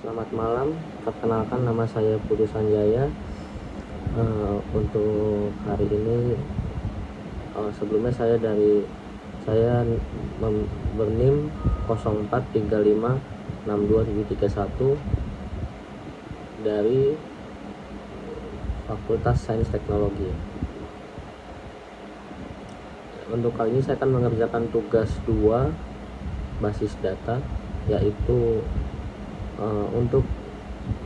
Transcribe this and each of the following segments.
Selamat malam, perkenalkan nama saya Putu Sanjaya. Untuk hari ini sebelumnya saya berNIM 04356231 dari Fakultas Sains Teknologi. Untuk kali ini saya akan mengerjakan tugas 2 basis data, yaitu untuk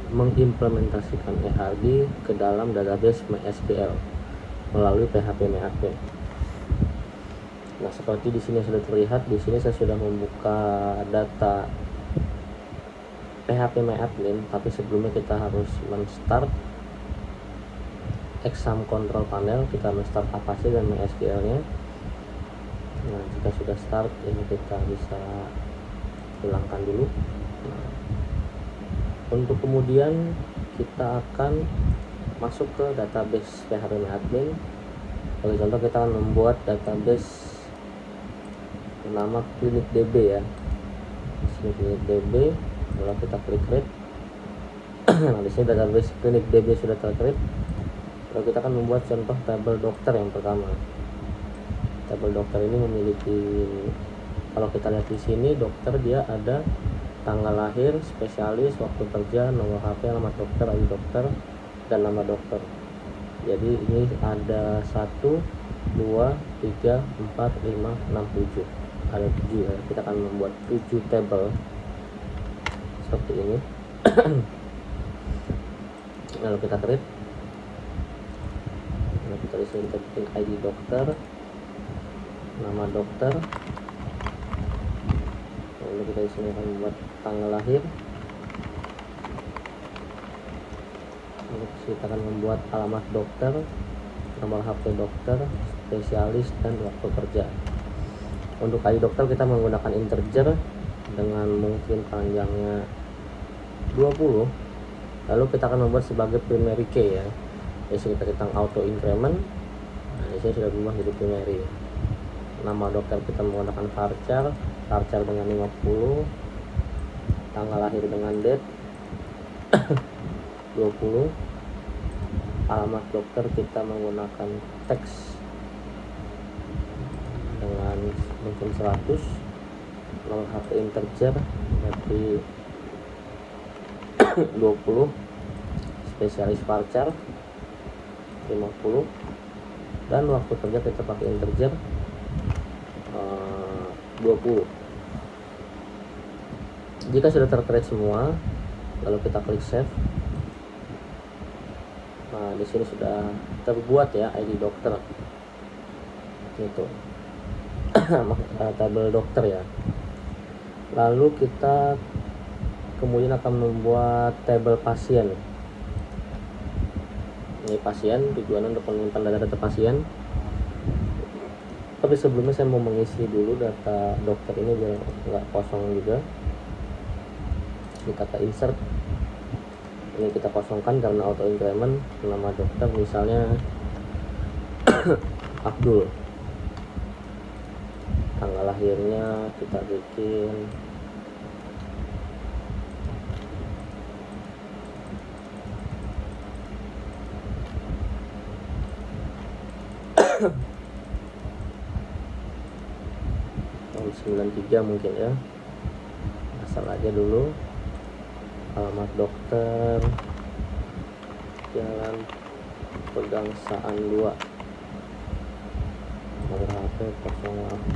mengimplementasikan EHRD ke dalam database MySQL melalui PHP-MyAdmin. Nah, seperti di sini sudah terlihat, di sini saya sudah membuka data PHP-MyAdmin, tapi sebelumnya kita harus men-start exam control panel. Kita men-start Apache dan MySQL-nya. Nah, jika sudah start, ini kita bisa hilangkan dulu. Untuk kemudian kita akan masuk ke database PHP-MyAdmin. Sebagai contoh, kita akan membuat database bernama ClinicDB ya. Di sini ClinicDB, lalu kita klik create. Nah, di sini database ClinicDB sudah tercreate. Lalu kita akan membuat contoh tabel dokter yang pertama. Tabel dokter ini memiliki, kalau kita lihat di sini, dokter dia ada tanggal lahir, spesialis, waktu kerja, nomor HP, alamat dokter, ID dokter, dan nama dokter. Jadi ini ada 1, 2, 3, 4, 5, 6, 7. Ada 7 ya. Kita akan membuat 7 tabel seperti ini. Lalu kita create. Lalu kita bikin ID dokter, nama dokter. Lalu kita di sini akan membuat tanggal lahir. Lalu kita akan membuat alamat dokter, nomor HP dokter, spesialis, dan waktu kerja. Untuk ID dokter kita menggunakan integer dengan mungkin panjangnya 20. Lalu kita akan membuat sebagai primary key ya. Di sini kita tentang auto increment. Nah, di sini sudah berubah jadi primary. Nama dokter kita menggunakan varchar dengan 50, tanggal lahir dengan date 20, alamat dokter kita menggunakan teks dengan mungkin 100, nomor HP integer berarti 20, spesialis varchar 50, dan waktu kerja kita pakai integer 20. Jika sudah tercreate semua, lalu kita klik save. Nah, di sini sudah terbuat ya ID dokter. Itu tabel dokter ya. Lalu kita kemudian akan membuat tabel pasien. Ini pasien, tujuannya untuk menyimpan data pasien. Tapi sebelumnya saya mau mengisi dulu data dokter ini biar nggak kosong juga. Kita ke insert, ini kita kosongkan karena auto increment. Nama dokter misalnya Abdul, tanggal lahirnya kita bikin tahun 93 mungkin ya, asal aja dulu. Alamat dokter Jalan Pegangsaan 2, nomor HP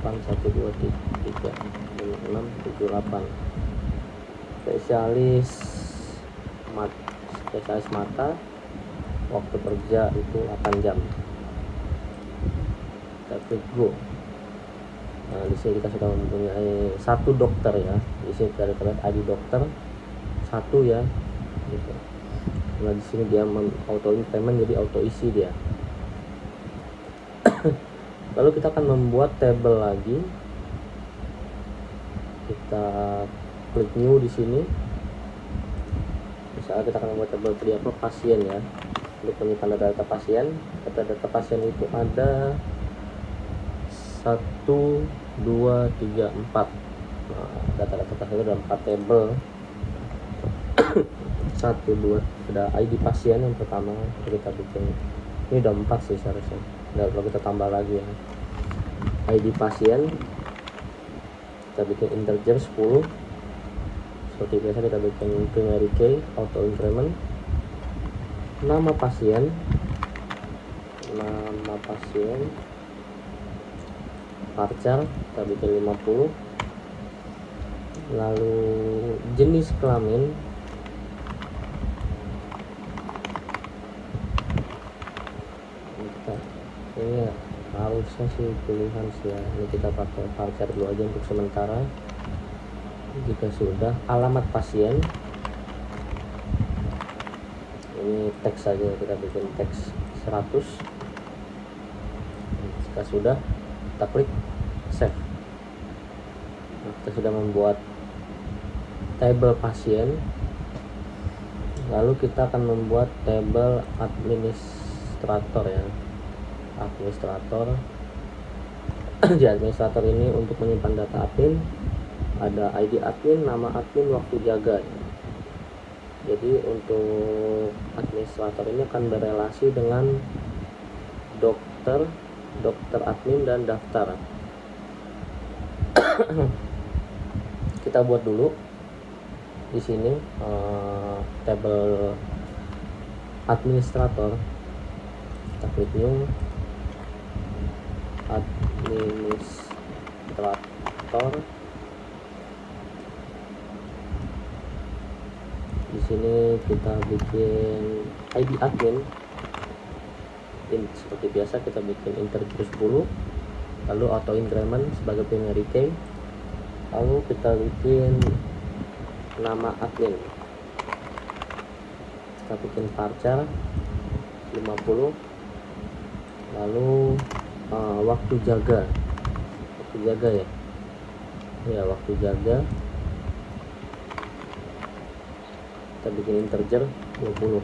08123678, spesialis mata, waktu kerja itu 8 jam. Kita klik go. Nah, di sini kita sudah mempunyai 1 dokter ya. Di sini kita lihat ID dokter 1 ya, gitu. Nah, di sini dia auto increment jadi auto isi dia. Lalu kita akan membuat tabel lagi. Kita klik new di sini. Misalnya kita akan membuat tabel tadi apa, pasien ya. Untuk menyimpan data pasien. Data pasien itu ada 1, 2, 3, 4. Nah, data-data pasien itu ada 4 tabel. 1 2 ada ID pasien yang pertama kita bikin, ini udah 4 sih seharusnya, nggak perlu kita tambah lagi ya. ID pasien kita bikin integer 10, seperti biasa kita bikin primary key auto increment. Nama pasien varchar kita bikin 50. Lalu jenis kelamin ini harusnya sih pilihan sih ya, ini kita pakai varchar dulu aja untuk sementara. Jika sudah, alamat pasien ini teks saja, kita bikin teks 100. Jika sudah, kita klik save. Nah, kita sudah membuat tabel pasien, lalu kita akan membuat tabel administrator ya. Administrator di administrator ini untuk menyimpan data admin ada ID admin, nama admin, waktu jaga. Jadi untuk administrator ini akan berelasi dengan dokter admin dan daftar. Kita buat dulu di sini tabel administrator. Kita klik new administrator. Di sini kita bikin ID admin. Seperti biasa kita bikin integer 10, lalu auto increment sebagai primary key, lalu kita bikin nama admin, kita bikin varchar 50, lalu waktu jaga ya, waktu jaga kita bikin integer 20,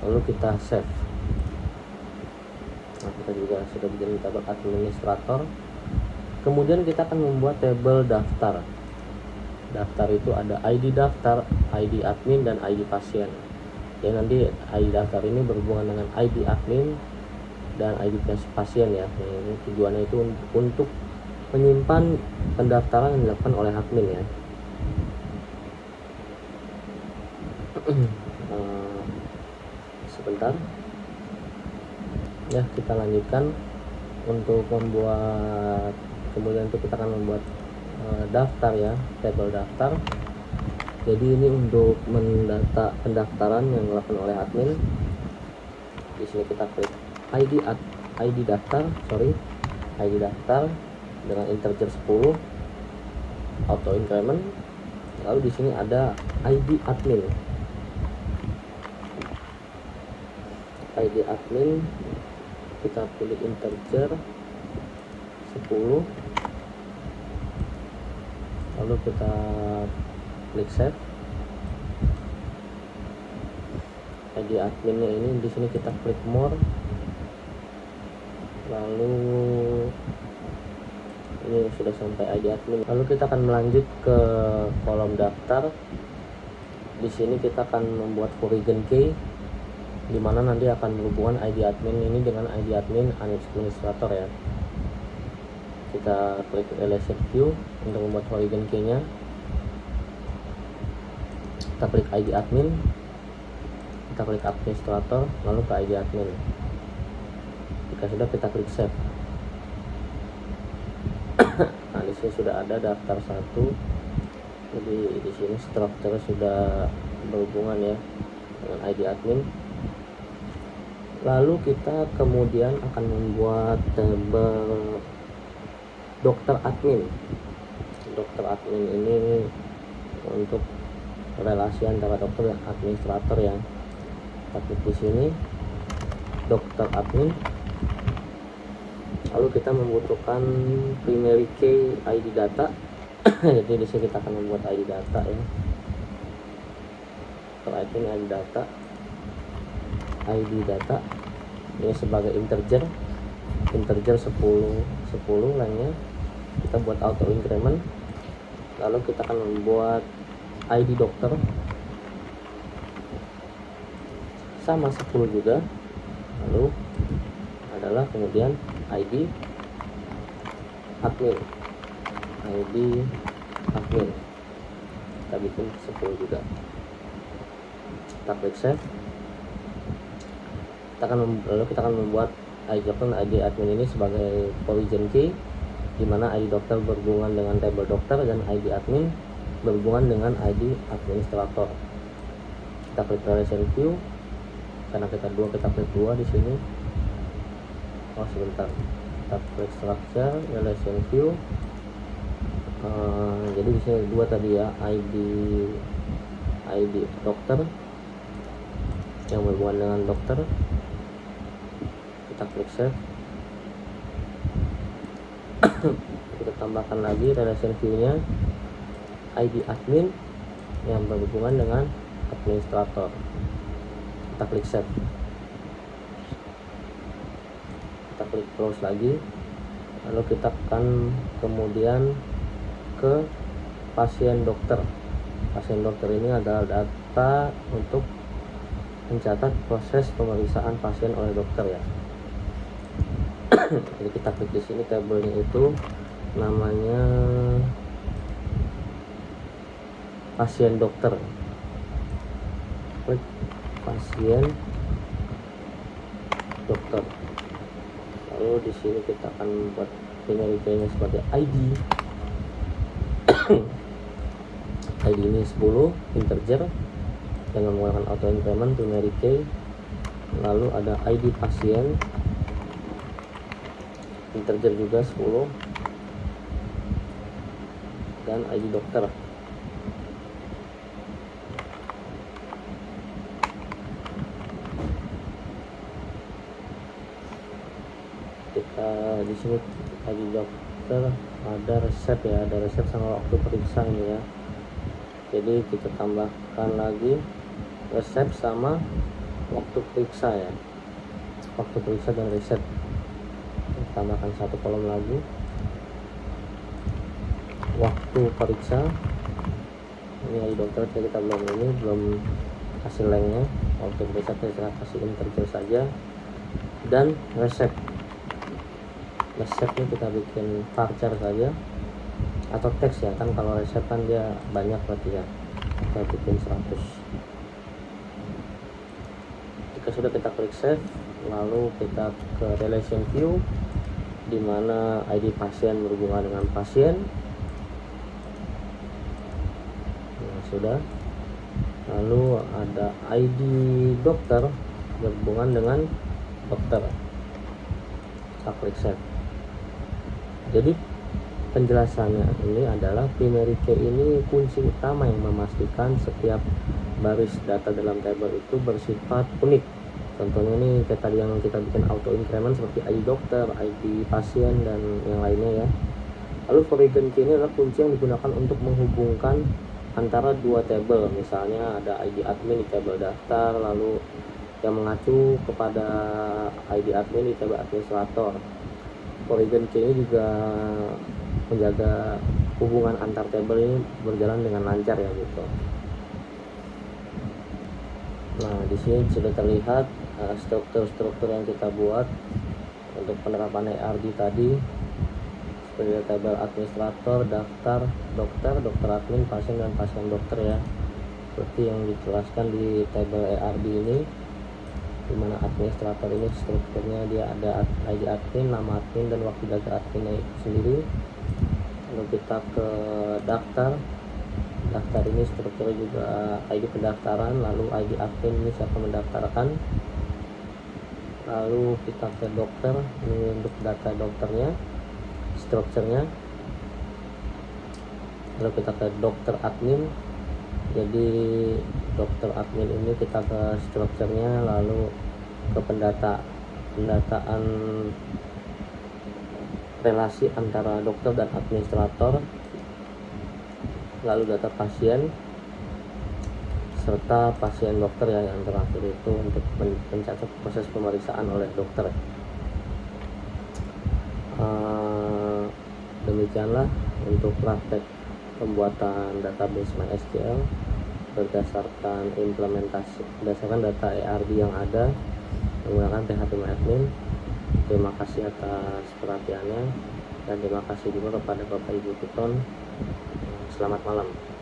lalu kita save. Nah, kita juga sudah bikin tabel administrator. Kemudian kita akan membuat tabel daftar. Daftar itu ada ID daftar, ID admin, dan ID pasien. Ya, nanti ID daftar ini berhubungan dengan ID admin dan ID pasien ya. Ini tujuannya itu untuk menyimpan pendaftaran yang dilakukan oleh admin ya. Sebentar ya, kita lanjutkan untuk membuat, kemudian itu kita akan membuat daftar ya, tabel daftar. Jadi ini untuk mendata pendaftaran yang dilakukan oleh admin. Di sini kita klik ID daftar dengan integer 10, auto increment. Lalu di sini ada ID admin. ID admin kita pilih integer 10, lalu kita klik save. ID adminnya ini di sini kita klik more, lalu ini sudah sampai ID admin. Lalu kita akan melanjut ke kolom daftar. Di sini kita akan membuat origin key, di mana nanti akan berhubungan ID admin ini dengan ID admin administrator ya. Kita klik relation view untuk membuat origin key-nya. Kita klik ID admin, kita klik administrator, lalu ke ID admin. Jika sudah, kita klik save. Nah, di sini sudah ada daftar 1. Jadi di sini struktur sudah berhubungan ya dengan ID admin. Lalu kita kemudian akan membuat tabel dokter admin. Dokter admin ini untuk relasi antara dokter dan administrator ya. Kita klik di sini dokter admin. Lalu kita membutuhkan primary key ID data. Jadi di sini kita akan membuat ID data ya. Dokter admin ID data. ID data ini sebagai integer 10 lainnya kita buat auto increment. Lalu kita akan membuat ID dokter sama 10 juga. Lalu adalah kemudian ID admin, kita bikin 10 juga. Kita klik save. Lalu kita akan membuat ID admin ini sebagai origin key, di mana ID dokter berhubungan dengan table dokter dan ID admin berhubungan dengan ID administrator. Kita klik relation view, karena kita klik dua di sini. Oh sebentar, kita klik structure, relation view. Jadi di sini dua tadi ya, ID dokter yang berhubungan dengan dokter. Kita klik save. Kita tambahkan lagi relation view-nya ID admin yang berhubungan dengan administrator. Kita klik save. Kita klik close lagi. Lalu kita akan kemudian ke pasien dokter. Pasien dokter ini adalah data untuk mencatat proses pemeriksaan pasien oleh dokter ya. Jadi kita klik di sini, tabelnya itu namanya pasien dokter. Klik pasien dokter. Lalu di sini kita akan buat primary key-nya sebagai ID. ID ini 10 integer dengan menggunakan auto increment primary key. Lalu ada ID pasien integer juga 10 dan ID dokter. Ketika di sini ID dokter ada resep ya, ada resep sama waktu periksa ini ya. Jadi kita tambahkan lagi resep sama waktu periksa ya, waktu periksa dan resep. Tambahkan satu kolom lagi, waktu periksa. Ini ID dokter, kita belum kasih lengnya. Waktu periksa kita kasih integer saja, dan resepnya kita bikin varchar saja atau teks ya, kan kalau resep kan dia banyak berarti ya, kita bikin 100. Jika sudah, kita klik save. Lalu kita ke relation view, di mana ID pasien berhubungan dengan pasien. Nah, sudah. Lalu ada ID dokter berhubungan dengan dokter. Kita klik save. Jadi penjelasannya ini adalah primary key ini kunci utama yang memastikan setiap baris data dalam table itu bersifat unik. Contohnya ini kayak tadi yang kita bikin auto increment seperti ID dokter, ID pasien, dan yang lainnya ya. Lalu origin key ini adalah kunci yang digunakan untuk menghubungkan antara dua table. Misalnya ada ID admin di table daftar, lalu yang mengacu kepada ID admin di table administrator. Origin key ini juga menjaga hubungan antar table ini berjalan dengan lancar ya gitu. Nah, di sini sudah terlihat struktur-struktur yang kita buat untuk penerapan ARD tadi, seperti table administrator, daftar, dokter, dokter admin, pasien, dan pasien dokter ya. Seperti yang dijelaskan di table ARD ini, di mana administrator ini strukturnya dia ada ID admin, nama admin, dan waktu jaga adminnya itu sendiri. Lalu kita ke daftar ini strukturnya juga ID pendaftaran, lalu ID admin ini siapa mendaftarkan. Lalu kita ke dokter, ini untuk data dokternya, strukturnya. Lalu kita ke dokter admin, jadi dokter admin ini kita ke strukturnya, lalu ke pendataan relasi antara dokter dan administrator, lalu data pasien serta pasien dokter ya, yang terakhir itu untuk mencatat proses pemeriksaan oleh dokter. Demikianlah untuk praktek pembuatan database MySQL. berdasarkan data ERB yang ada menggunakan PHP MyAdmin. Terima kasih atas perhatiannya, dan terima kasih juga kepada Bapak Ibu Tuton. Selamat malam.